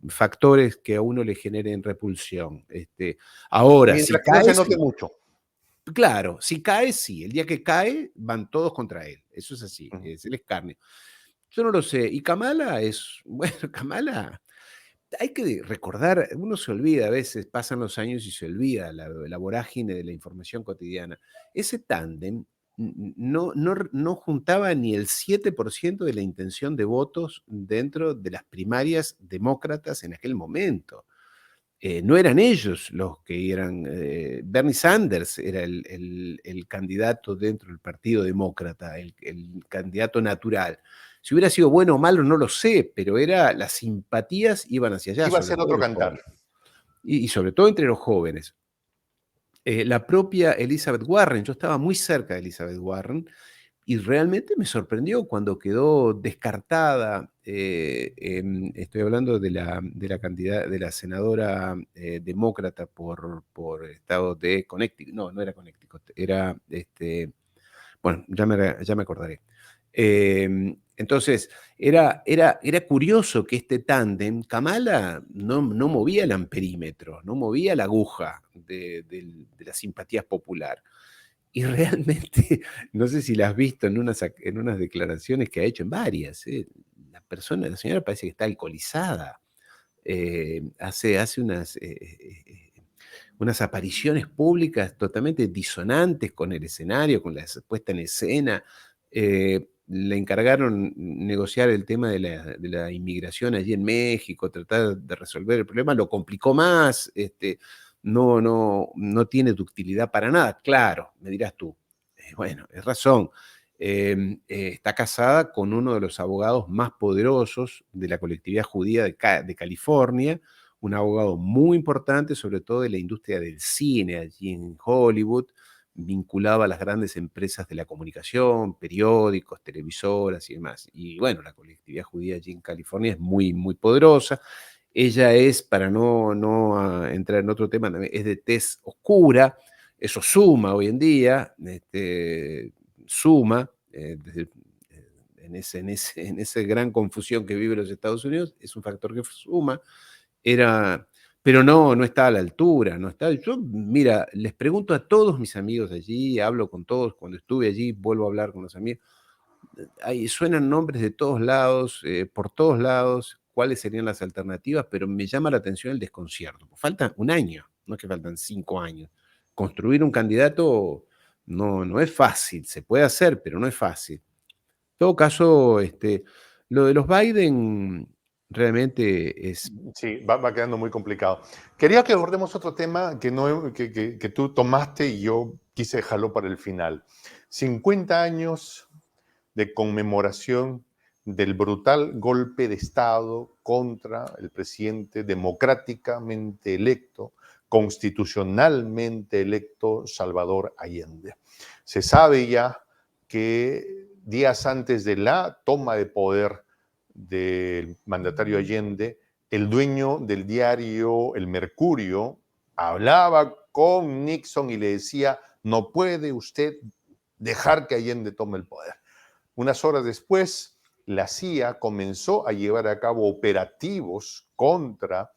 factores que a uno le generen repulsión. Ahora, si Mientras que no cae, se note sí. mucho. Claro, si cae, sí. El día que cae, van todos contra él. Eso es así, Ujú. es el escarnio. Yo no lo sé. Y Kamala es, bueno, Kamala. hay que recordar, uno se olvida a veces, pasan los años y se olvida la vorágine de la información cotidiana. Ese tándem no juntaba ni el 7% de la intención de votos dentro de las primarias demócratas en aquel momento. No eran ellos los que eran, Bernie Sanders era el candidato dentro del Partido Demócrata, el candidato natural. Si hubiera sido bueno o malo, no lo sé, pero las simpatías iban hacia allá, Iba a sobre ser todo otro los cantar. jóvenes. Y sobre todo entre los jóvenes. La propia Elizabeth Warren, yo estaba muy cerca de Elizabeth Warren, y realmente me sorprendió cuando quedó descartada. Estoy hablando de la senadora demócrata por estado de Connecticut. No, no era Connecticut, era bueno, ya me acordaré. Entonces, era curioso que este tándem, Kamala no movía el amperímetro, no movía la aguja de las simpatías popular. Y realmente, no sé si la has visto en unas declaraciones que ha hecho, en varias. La señora parece que está alcoholizada. Hace unas apariciones públicas totalmente disonantes con el escenario, con la puesta en escena. Le encargaron negociar el tema de la inmigración allí en México, tratar de resolver el problema, lo complicó más. No tiene ductilidad para nada. Claro, me dirás tú. Bueno, es razón. Está casada con uno de los abogados más poderosos de la colectividad judía de California, un abogado muy importante, sobre todo de la industria del cine allí en Hollywood, vinculado a las grandes empresas de la comunicación, periódicos, televisoras y demás. Y bueno, la colectividad judía allí en California es muy, muy poderosa. Ella es, para no entrar en otro tema, es de tez oscura, eso suma hoy en día, suma, en esa gran confusión que vive los Estados Unidos, es un factor que suma, pero no está a la altura, no está. Yo, mira, les pregunto a todos mis amigos allí, hablo con todos, cuando estuve allí, vuelvo a hablar con los amigos, ahí suenan nombres de todos lados, por todos lados, cuáles serían las alternativas, pero me llama la atención el desconcierto. Falta un año, no es que faltan 5 años. Construir un candidato no es fácil, se puede hacer, pero no es fácil. En todo caso, lo de los Biden realmente es. Sí, va quedando muy complicado. Quería que abordemos otro tema que, no, que tú tomaste y yo quise dejarlo para el final. 50 años de conmemoración del brutal golpe de Estado contra el presidente democráticamente electo, constitucionalmente electo, Salvador Allende. Se sabe ya que días antes de la toma de poder del mandatario Allende, el dueño del diario El Mercurio hablaba con Nixon y le decía, no puede usted dejar que Allende tome el poder. Unas horas después, la CIA comenzó a llevar a cabo operativos contra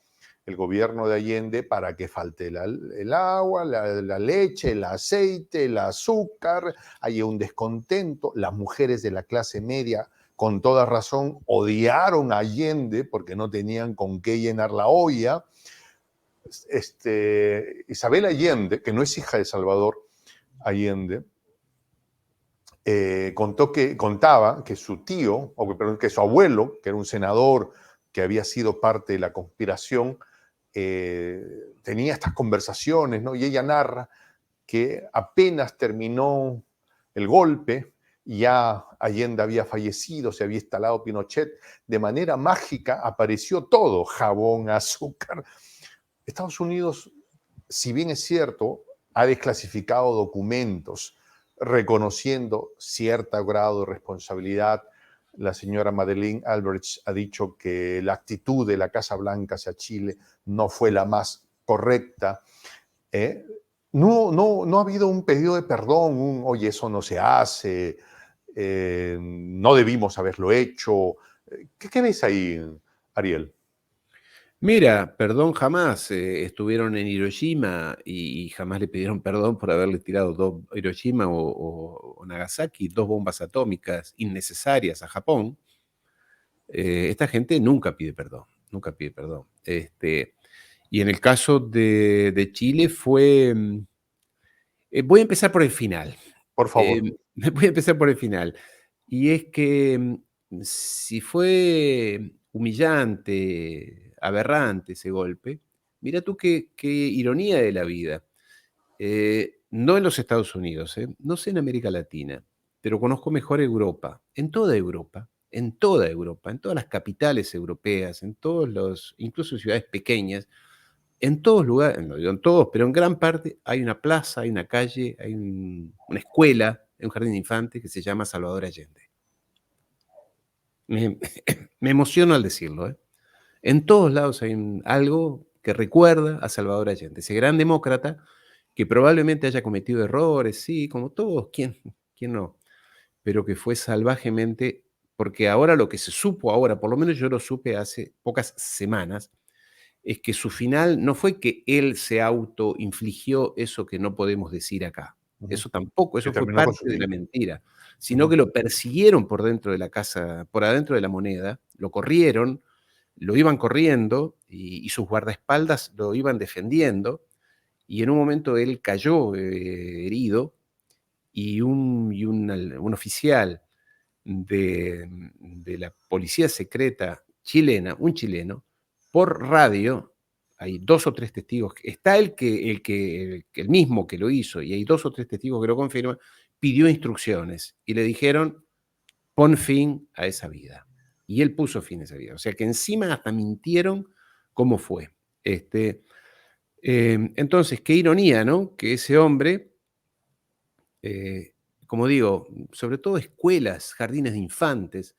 el gobierno de Allende para que falte el agua, la leche, el aceite, el azúcar, haya un descontento. Las mujeres de la clase media, con toda razón, odiaron a Allende porque no tenían con qué llenar la olla. Isabel Allende, que no es hija de Salvador Allende, contaba que su tío, perdón, que su abuelo, que era un senador que había sido parte de la conspiración, tenía estas conversaciones, ¿no? Y ella narra que apenas terminó el golpe, ya Allende había fallecido, se había instalado Pinochet, de manera mágica apareció todo, jabón, azúcar. Estados Unidos, si bien es cierto, ha desclasificado documentos reconociendo cierto grado de responsabilidad. La señora Madeleine Albright ha dicho que la actitud de la Casa Blanca hacia Chile no fue la más correcta. No ha habido un pedido de perdón, oye, eso no se hace, no debimos haberlo hecho. ¿Qué ves ahí, Ariel? Mira, perdón jamás. Estuvieron en Hiroshima y jamás le pidieron perdón por haberle tirado Hiroshima o Nagasaki, 2 bombas atómicas innecesarias a Japón. Esta gente nunca pide perdón. nunca pide perdón. Y en el caso de Chile fue... voy a empezar por el final. Por favor. Voy a empezar por el final. Y es que si fue humillante, aberrante ese golpe, mira tú qué ironía de la vida. No en los Estados Unidos, no sé en América Latina, pero conozco mejor Europa, en toda Europa, en toda Europa, en todas las capitales europeas, en todos los, incluso en ciudades pequeñas, en todos lugares, no digo en todos, pero en gran parte hay una plaza, hay una calle, hay una escuela, hay un jardín de infantes que se llama Salvador Allende. Me, me emociono al decirlo. En todos lados hay algo que recuerda a Salvador Allende, ese gran demócrata que probablemente haya cometido errores, sí, como todos, ¿quién no? Pero que fue salvajemente, porque ahora lo que se supo ahora, por lo menos yo lo supe hace pocas semanas, es que su final no fue que él se autoinfligió eso que no podemos decir acá. Ujú. Eso tampoco, Que eso fue terminó con parte su de vida. la mentira, sino Ujú. que lo persiguieron por dentro de la casa, por adentro de la Moneda, lo corrieron, lo iban corriendo y sus guardaespaldas lo iban defendiendo, y en un momento él cayó herido y un oficial de la policía secreta chilena, un chileno, por radio, hay 2 o 3 testigos, está el mismo que lo hizo, y hay 2 o 3 testigos que lo confirman, pidió instrucciones y le dijeron: "Pon fin a esa vida". Y él puso fin a esa vida. O sea que encima hasta mintieron cómo fue. Entonces, qué ironía, ¿no? Que ese hombre, eh, como digo, sobre todo escuelas, jardines de infantes,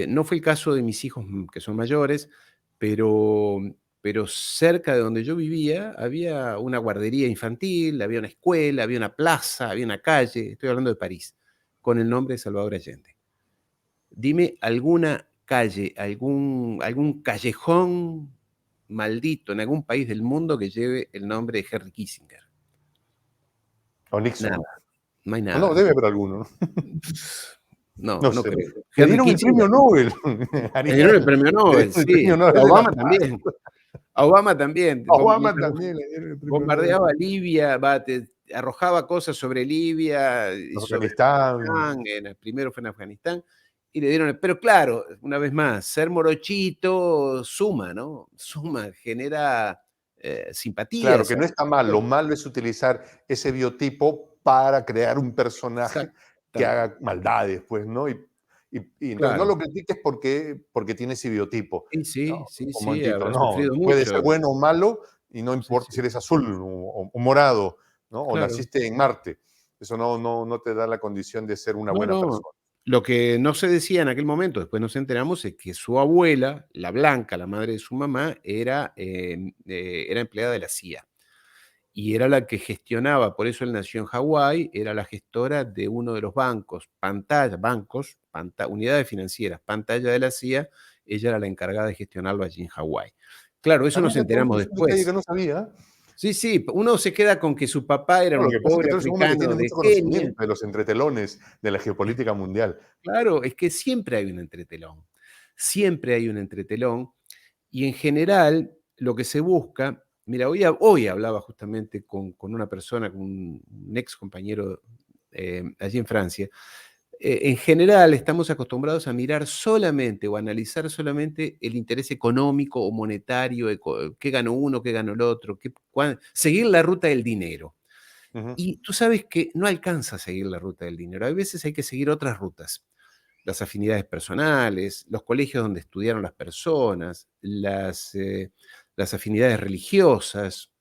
no fue el caso de mis hijos, que son mayores, pero pero cerca de donde yo vivía había una guardería infantil, había una escuela, había una plaza, había una calle, estoy hablando de París, con el nombre de Salvador Allende. Dime alguna calle, algún callejón maldito en algún país del mundo que lleve el nombre de Henry Kissinger. O Nixon. Nada, no hay O no, nada. debe haber alguno, ¿no? No, No no sé. creo. Le Henry dieron el Kissinger, premio Nobel, le dieron el Ariel. premio Le Nobel, dieron el sí. premio A Nobel de la Obama Paz. también. A Obama también. A Obama también le dieron el premio Nobel. Bombardeaba Libia, arrojaba cosas sobre Libia y sobre Afganistán. Afganistán. Primero fue en Afganistán y le dieron. Pero claro, una vez más, ser morochito suma, ¿no? Suma, genera Claro, simpatías. que no está mal. Lo malo es utilizar ese biotipo para crear un personaje que Exactamente. haga maldades, pues, ¿no? Y entonces no Claro. lo critiques porque tiene ese biotipo, Sí, sí, ¿no? sí, Como en sí, Tito. habrá No, sufrido puede mucho. ser bueno o malo y no Sí, importa si sí, eres azul o morado, ¿no? O claro. naciste en Marte. Eso no te da la condición de ser una No, buena no. persona. Lo que no se decía en aquel momento, después nos enteramos, es que su abuela, la Blanca, la madre de su mamá, era empleada de la CIA y era la que gestionaba, por eso él nació en Hawái, era la gestora de uno de los bancos, unidades financieras, pantalla de la CIA, ella era la encargada de gestionarlo allí en Hawái. Claro, eso Ah, nos mira, enteramos es un detalle que después. no sabía. Sí, sí, uno se queda con que su papá era No, lo un que pasa es que pobre tú eres un hombre que tiene africano mucho de Kenia. conocimiento de los entretelones de la geopolítica mundial. Claro, es que siempre hay un entretelón, siempre hay un entretelón y en general lo que se busca, mira, hoy hablaba justamente con una persona, con un ex compañero allí en Francia. En general estamos acostumbrados a mirar solamente o analizar solamente el interés económico o monetario, qué ganó uno, qué ganó el otro, seguir la ruta del dinero. Ujú. Y tú sabes que no alcanza a seguir la ruta del dinero, a veces hay que seguir otras rutas, las afinidades personales, los colegios donde estudiaron las personas, las afinidades religiosas.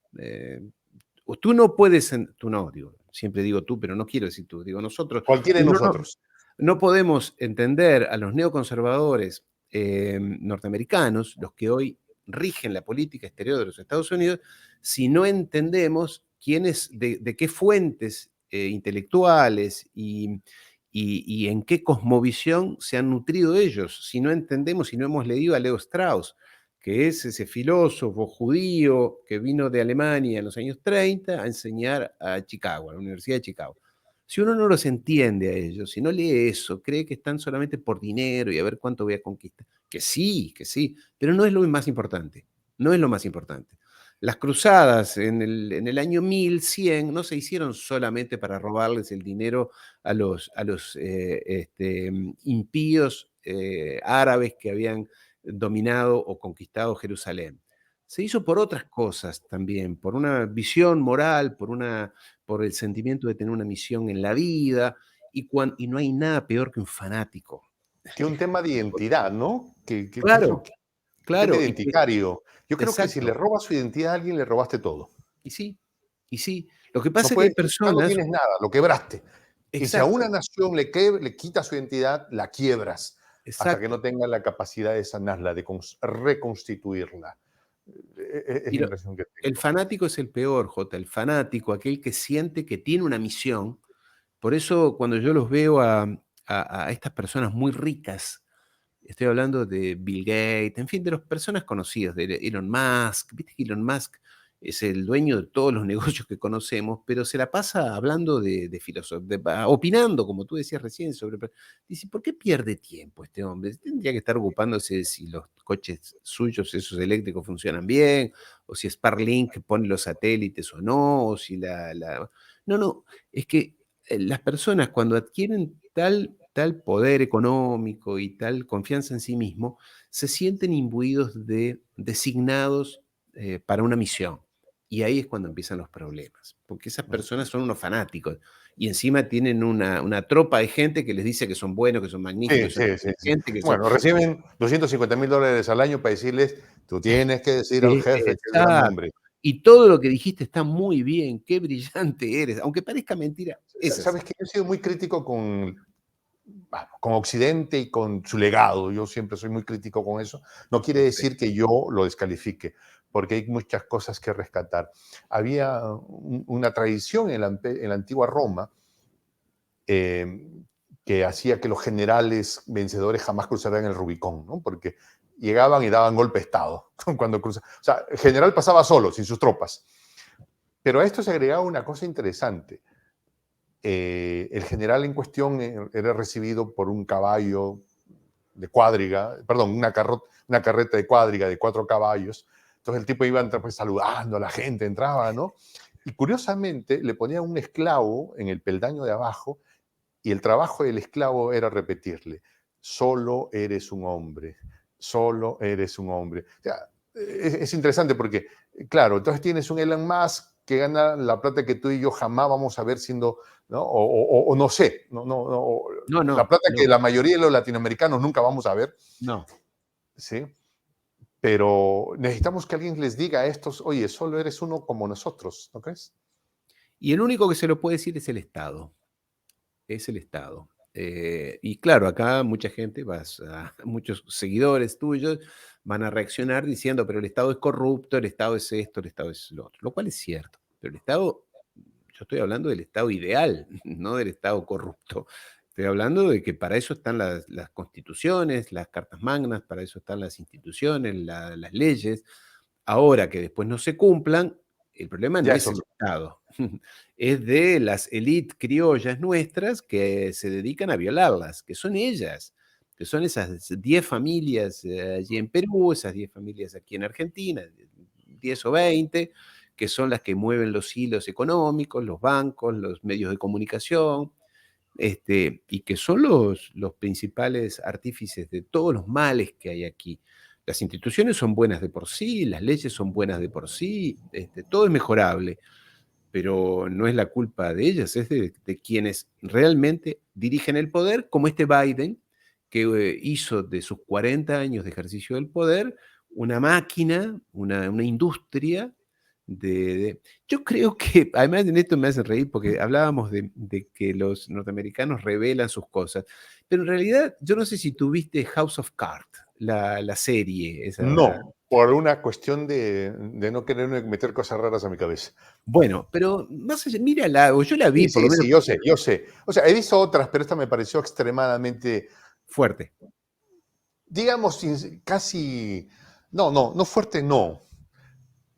Tú no puedes, tú no, digo, siempre digo tú, pero no quiero decir tú, digo nosotros, Cualquiera de no, no, nosotros. no podemos entender a los neoconservadores norteamericanos, los que hoy rigen la política exterior de los Estados Unidos, si no entendemos quiénes, de qué fuentes intelectuales y en qué cosmovisión se han nutrido ellos, si no entendemos, si no hemos leído a Leo Strauss, que es ese filósofo judío que vino de Alemania en los años 30 a enseñar a Chicago, a la Universidad de Chicago. Si uno no los entiende a ellos, si no lee eso, cree que están solamente por dinero y a ver cuánto voy a conquistar. Que sí, pero no es lo más importante. No es lo más importante. Las cruzadas en el año 1100 no se hicieron solamente para robarles el dinero a los impíos árabes que habían dominado o conquistado Jerusalén. Se hizo por otras cosas también, por una visión moral, por el sentimiento de tener una misión en la vida, y no hay nada peor que un fanático. Que un tema de identidad, ¿no? Que es lo Claro, que un tema claro, identitario. Yo creo que si le exacto. robas su identidad a alguien, le robaste todo. Y sí, y sí. Lo que No pasa es que hay puedes, ya no personas, tienes nada, lo quebraste. Y si a una exacto, nación le quitas su identidad, la quiebras hasta que no exacto. tenga la capacidad de sanarla, de reconstituirla. Es Y la impresión que el tengo. fanático es el peor, Jota, el fanático, aquel que siente que tiene una misión. Por eso cuando yo los veo a estas personas muy ricas, estoy hablando de Bill Gates, en fin, de las personas conocidas, de Elon Musk. Viste que Elon Musk es el dueño de todos los negocios que conocemos, pero se la pasa hablando de filosofía, opinando, como tú decías recién, sobre... Dice, ¿por qué pierde tiempo este hombre? Tendría que estar ocupándose de si los coches suyos, esos eléctricos, funcionan bien, o si Starlink pone los satélites o no, o si No, no, es que las personas cuando adquieren tal poder económico y tal confianza en sí mismo, se sienten imbuidos designados para una misión. Y ahí es cuando empiezan los problemas, porque esas personas son unos fanáticos y encima tienen una tropa de gente que les dice que son buenos, que son magníficos, Sí, que son sí, sí, sí. inteligentes, que son... Bueno, reciben $250,000 al año para decirles, tú tienes que decir al jefe que es gran Exacto. hombre. Y todo lo que dijiste está muy bien, qué brillante eres, aunque parezca mentira, es así. Sabes que yo he sido muy crítico con Occidente y con su legado. Yo siempre soy muy crítico con eso. No quiere decir que yo lo descalifique, porque hay muchas cosas que rescatar. Había una tradición en la antigua Roma eh, que hacía que los generales vencedores jamás cruzaran el Rubicón, ¿no? Porque llegaban y daban golpe de Estado cuando cruzaban. O sea, el general pasaba solo, sin sus tropas. Pero a esto se agregaba una cosa interesante. El general en cuestión era recibido por un caballo de cuadriga, perdón, una carreta de cuadriga de 4 caballos. Entonces el tipo iba pues, saludando a la gente, entraba, ¿no? Y curiosamente le ponían un esclavo en el peldaño de abajo y el trabajo del esclavo era repetirle, solo eres un hombre, solo eres un hombre. O sea, es interesante porque, claro, entonces tienes un Elon Musk que gana la plata que tú y yo jamás vamos a ver siendo, ¿no? O no sé, No, la no, plata que no, la mayoría de los latinoamericanos nunca vamos a ver, no. ¿sí? Pero necesitamos que alguien les diga a estos, oye, solo eres uno como nosotros, ¿no crees? Y el único que se lo puede decir es el Estado. Es el Estado. Y claro, acá mucha gente, muchos seguidores tuyos van a reaccionar diciendo, pero el Estado es corrupto, el Estado es esto, el Estado es lo otro, lo cual es cierto. Pero el Estado, yo estoy hablando del Estado ideal, no del Estado corrupto. Estoy hablando de que para eso están las constituciones, las cartas magnas, para eso están las instituciones, las leyes. Ahora que después no se cumplan, el problema no Ya es es el otro. Estado, es de las élites criollas nuestras que se dedican a violarlas, que son ellas, que son esas 10 familias allí en Perú, esas 10 familias aquí en Argentina, 10 o 20, que son las que mueven los hilos económicos, los bancos, los medios de comunicación, y que son los principales artífices de todos los males que hay aquí. Las instituciones son buenas de por sí, las leyes son buenas de por sí, todo es mejorable, pero no es la culpa de ellas, es de quienes realmente dirigen el poder, como este Biden, que hizo de sus 40 años de ejercicio del poder una máquina, una industria Yo creo que, además en esto me hace reír porque hablábamos de que los norteamericanos revelan sus cosas, pero en realidad yo no sé si tuviste House of Cards, la serie, esa... No, por una cuestión de no querer meter cosas raras a mi cabeza. Bueno, pero más allá, mírala, o yo la vi Sí, por lo sí, menos sí, yo sé, yo sé. O sea, he visto otras, pero esta me pareció extremadamente, fuerte. digamos, casi, no fuerte, no.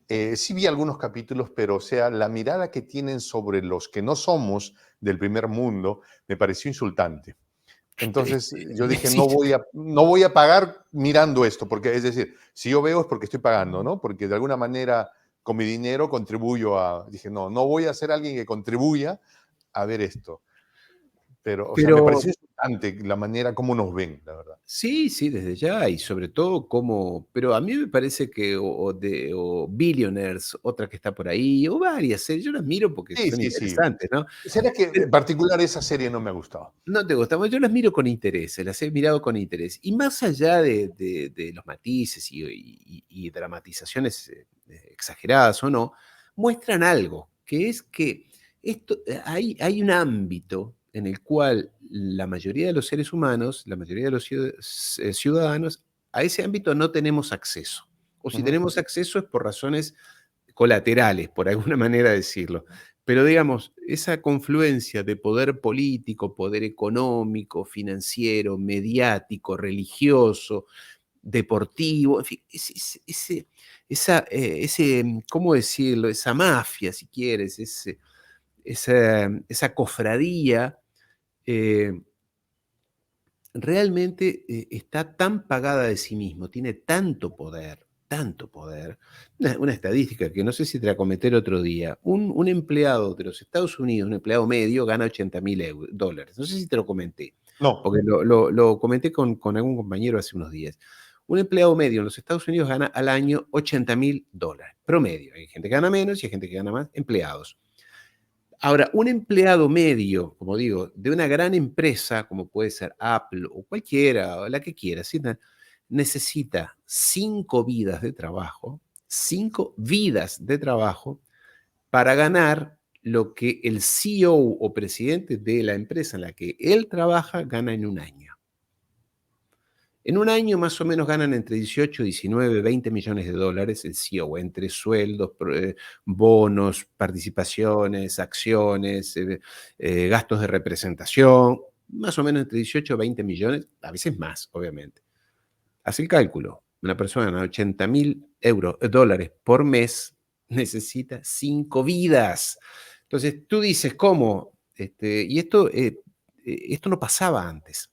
Sí vi algunos capítulos, pero o sea, la mirada que tienen sobre los que no somos del primer mundo me pareció insultante. Entonces yo dije, Sí, no voy a pagar mirando esto, porque es decir, si yo veo es porque estoy pagando, ¿no? Porque de alguna manera con mi dinero contribuyo a, dije, no voy a ser alguien que contribuya a ver esto. Pero, o sea, me pero pareció insultante la manera como nos ven, la verdad. sí, sí, desde ya, y sobre todo como pero a mí me parece que o Billionaires, otra que está por ahí, o varias series, yo las miro porque Sí, son sí, sí. interesantes, ¿no? ¿Será que Pero en particular esa serie no me ha gustado? no te gusta, bueno, yo las miro con interés, las he mirado con interés. Y más allá de los matices y dramatizaciones, exageradas o no, muestran algo, que es que esto, hay un ámbito en el cual la mayoría de los seres humanos, la mayoría de los ciudadanos, a ese ámbito no tenemos acceso. O si Ujú. tenemos acceso es por razones colaterales, por alguna manera decirlo. Pero digamos, esa confluencia de poder político, poder económico, financiero, mediático, religioso, deportivo, en fin, ¿cómo decirlo? Esa mafia, si quieres, esa cofradía, eh, realmente está tan pagada de sí mismo, tiene tanto poder. Una estadística que no sé si te la comenté el otro día. Un empleado de los Estados Unidos, un empleado medio, gana $80.000. No sé si te lo comenté, No. porque lo comenté con algún compañero hace unos días. Un empleado medio en los Estados Unidos gana al año $80.000, promedio. Hay gente que gana menos y hay gente que gana más, empleados. Ahora, un empleado medio, como digo, de una gran empresa, como puede ser Apple o cualquiera, o la que quiera, ¿sí? Necesita 5 vidas de trabajo para ganar lo que el CEO o presidente de la empresa en la que él trabaja gana en un año. En un año más o menos ganan entre 18, 19, 20 millones de dólares el CEO, entre sueldos, bonos, participaciones, acciones, gastos de representación, más o menos entre 18 y 20 millones, a veces más, obviamente. Haz el cálculo. Una persona gana 80.000 dólares por mes, necesita 5 vidas. Entonces tú dices, ¿cómo? Y esto no pasaba antes.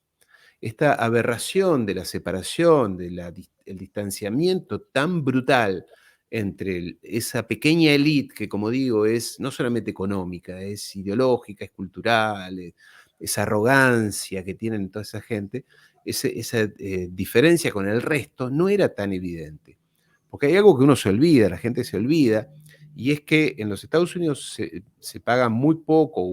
Esta aberración de la separación, el distanciamiento tan brutal entre esa pequeña élite que, como digo, es no solamente económica, es ideológica, es cultural, esa arrogancia que tienen toda esa gente, esa diferencia con el resto no era tan evidente. Porque hay algo que uno se olvida, la gente se olvida, y es que en los Estados Unidos se paga muy poco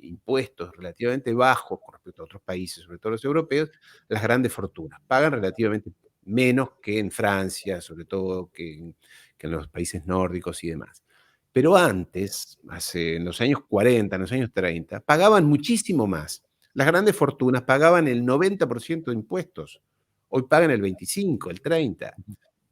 impuestos relativamente bajos con respecto a otros países, sobre todo los europeos, las grandes fortunas. Pagan relativamente menos que en Francia, sobre todo que en los países nórdicos y demás. Pero antes, en los años 40, en los años 30, pagaban muchísimo más. Las grandes fortunas pagaban el 90% de impuestos. Hoy pagan el 25, el 30.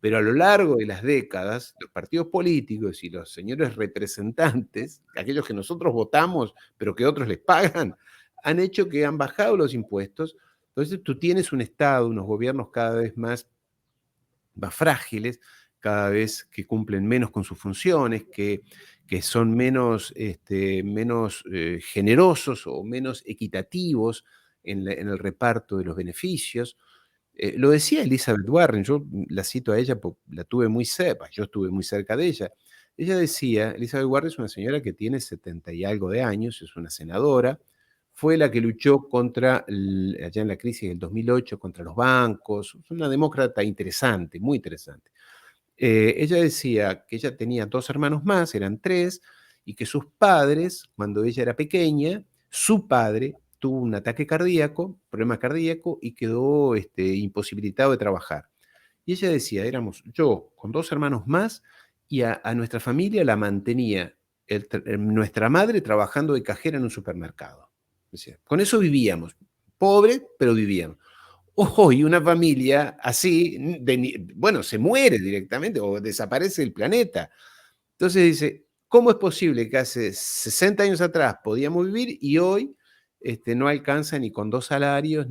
Pero a lo largo de las décadas, los partidos políticos y los señores representantes, aquellos que nosotros votamos, pero que otros les pagan, han hecho que han bajado los impuestos. Entonces tú tienes un Estado, unos gobiernos cada vez más frágiles, cada vez que cumplen menos con sus funciones, que son menos generosos o menos equitativos en el reparto de los beneficios. Lo decía Elizabeth Warren, yo la cito a ella, la tuve muy cerca, yo estuve muy cerca de ella. Ella decía, Elizabeth Warren es una señora que tiene 70 y algo de años, es una senadora, fue la que luchó allá en la crisis del 2008 contra los bancos, es una demócrata interesante, muy interesante. Ella decía que ella tenía 2 hermanos más, eran 3, y que sus padres, cuando ella era pequeña, su padre tuvo un ataque cardíaco, problema cardíaco, y quedó imposibilitado de trabajar. Y ella decía, éramos yo con 2 hermanos más, y a nuestra familia la mantenía nuestra madre trabajando de cajera en un supermercado. Decía, con eso vivíamos, pobre, pero vivíamos. Hoy una familia así, bueno, se muere directamente o desaparece del planeta. Entonces dice, ¿cómo es posible que hace 60 años atrás podíamos vivir y hoy no alcanza ni con 2 salarios,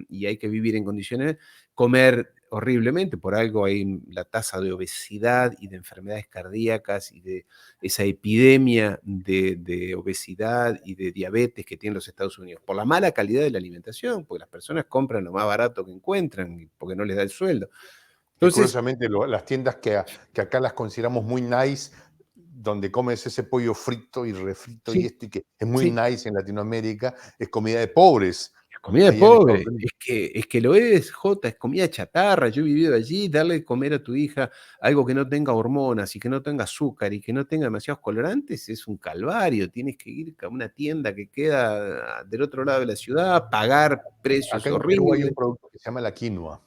y hay que vivir en condiciones, comer horriblemente, por algo hay la tasa de obesidad y de enfermedades cardíacas y de esa epidemia de obesidad y de diabetes que tienen los Estados Unidos, por la mala calidad de la alimentación, porque las personas compran lo más barato que encuentran y porque no les da el sueldo. Y Entonces, curiosamente, las tiendas que acá las consideramos muy nice, donde comes ese pollo frito y refrito y sí, esto, y que es muy sí. nice en Latinoamérica, es comida de pobres Es comida de allá en Estados pobre, Unidos. es que lo es, Jota, es comida chatarra. Yo he vivido allí, darle de comer a tu hija algo que no tenga hormonas y que no tenga azúcar y que no tenga demasiados colorantes es un calvario. Tienes que ir a una tienda que queda del otro lado de la ciudad, pagar precios Acá en Perú hay un horribles. producto que se llama la quinoa, ¿no?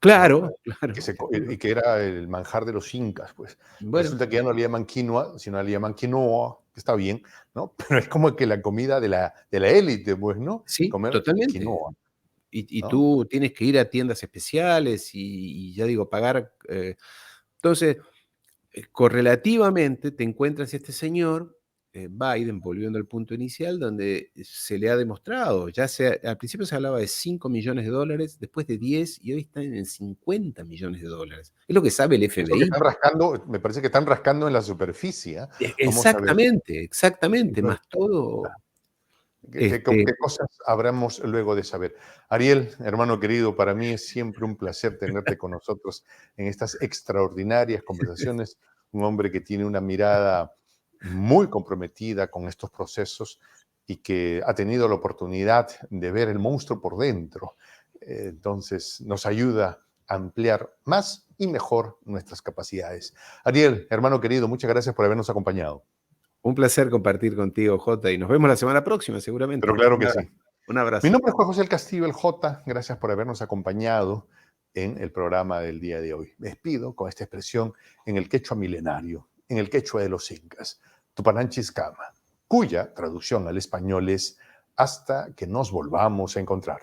Claro, Que claro, y que era el manjar de los incas, pues. bueno, Resulta que ya no le llaman quinoa, sino le llaman quinoa, que está bien, ¿no? Pero es como que la comida de la élite, pues, ¿no? sí, Comer totalmente. quinoa, Y ¿no? tú tienes que ir a tiendas especiales y ya digo, pagar. Entonces, correlativamente te encuentras este señor, Biden, volviendo al punto inicial, donde se le ha demostrado, al principio se hablaba de 5 millones de dólares, después de 10 y hoy están en 50 millones de dólares. Es lo que sabe el Eso que FBI. están rascando, me parece que están rascando en la superficie, ¿ah? Vamos a ver. Exactamente, exactamente, Entonces, más todo, ¿qué este, cosas habremos luego de saber? Ariel, hermano querido, para mí es siempre un placer tenerte con nosotros en estas extraordinarias conversaciones. Un hombre que tiene una mirada muy comprometida con estos procesos y que ha tenido la oportunidad de ver el monstruo por dentro. Entonces, nos ayuda a ampliar más y mejor nuestras capacidades. Ariel, hermano querido, muchas gracias por habernos acompañado. un placer compartir contigo, Jota, y nos vemos la semana próxima, Pero seguramente. claro Un que abrazo. sí. Un Mi abrazo. nombre es Juan José el Castillo, el J. Gracias por habernos acompañado en el programa del día de hoy. Me despido con esta expresión en el quechua milenario, en el quechua de los incas, Tupananchis Kama, cuya traducción al español es hasta que nos volvamos a encontrar.